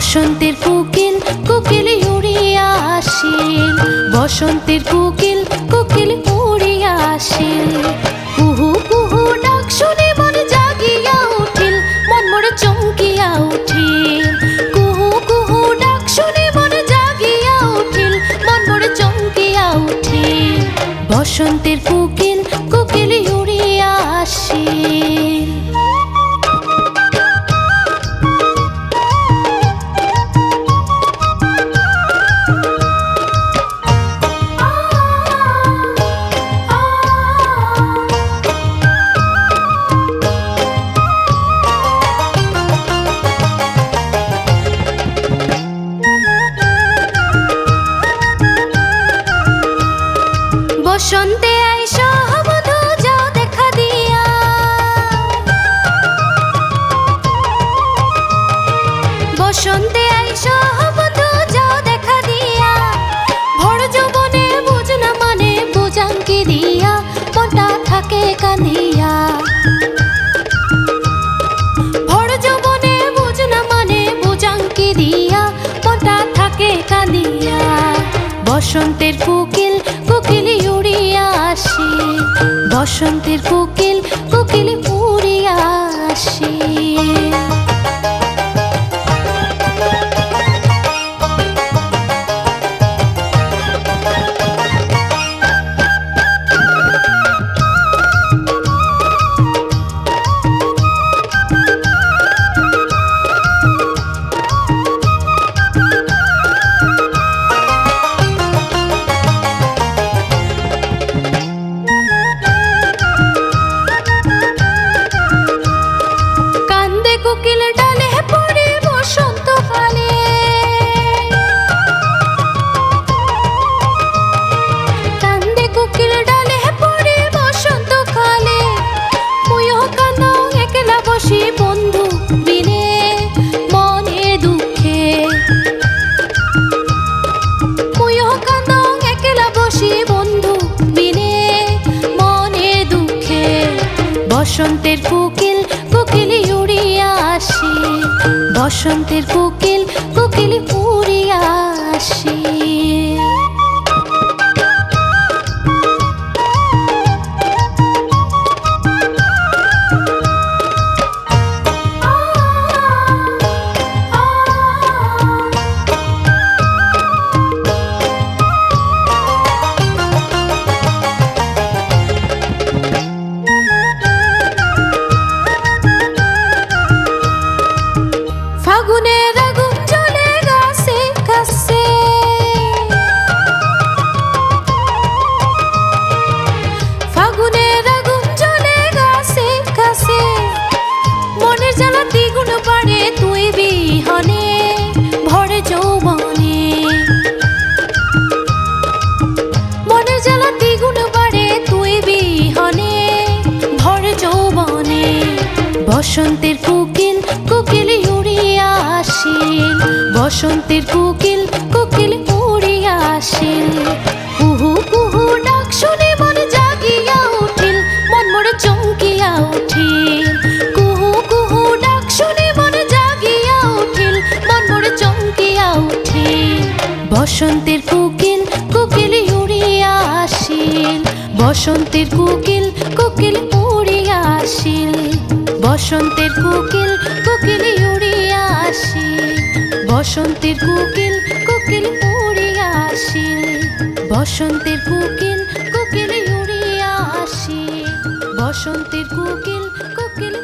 বসন্তের কোকিল কোকিল উড়িয়া আসিল, বসন্তের কোকিল কোকিল উড়িয়া আসিল। কুহু কুহু ডাক শুনে মন জাগিয়া উঠিল, মন মোরে চমকিয়া উঠিল। কুহু কুহু ডাক শুনে মন জাগিয়া উঠিল, মন মোরে চমকিয়া উঠিল। বসন্তের কোকিল কোকিল উড়িয়া আসিল। বসন্তে আইসো বধূ যাও দেখা দিয়া, বসন্তে আইসো বধূ যাও দেখা দিয়া। ভর যৌবনে বুঝ না মানে বুঝাঙ্কি দিয়া, মনটা থাকে কাঁদিয়া। ভর যৌবনে বুঝ না মানে বুঝাঙ্কি দিয়া, মনটা থাকে কাঁদিয়া। বসন্তের কোকিল কোকিল উড়িয়া আসিল, বসন্তের কোকিল কোকিল উড়িয়া আসিল। কোকিল ডালে পড়ে বসন্তকালে, কান্দে কোকিল ডালে পড়ে বসন্তকালে। মুইও কান্দো একলা বসি বন্ধু বিনে মনে দুঃখে, মুইও কান্দো একলা বসি বন্ধু বিনে মনে দুঃখে। বসন্তের কোকিল কোকিল উড়িয়া আসিল, বসন্তের কোকিল কোকিল উড়িয়া আসিল। ফাগুনের আগুন জ্বলে গাছে গাছে, ফাগুনের আগুন জ্বলে গাছে গাছে। মনের জ্বালা দ্বিগুণ বাড়ে তুই বিহনে ভরে যৌবনে, মনের জ্বালা দ্বিগুণ বাড়ে তুই বিহনে ভরে যৌবনে। বসন্তের কোকিল কোকিল উড়িয়া আসিল, বসন্তের কোকিল কোকিল উড়িয়া আসিল। কুহু কুহু ডাক শুনে মন জাগিয়া উঠিল, মন মোরে চমকিয়া উঠিল। কুহু কুহু ডাক শুনে মন জাগিয়া উঠিল, মন মোরে চমকিয়া উঠিল। বসন্তের কোকিল কোকিল উড়িয়া আসিল, বসন্তের কোকিল কোকিল উড়িয়া আসিল। বসন্তের কোকিল কোকিল উড়িয়া আসিল, বসন্তের কোকিল কোকিল উড়িয়া আসিল। বসন্তের কোকিল কোকিল উড়িয়া আসিল, বসন্তের কোকিল কোকিল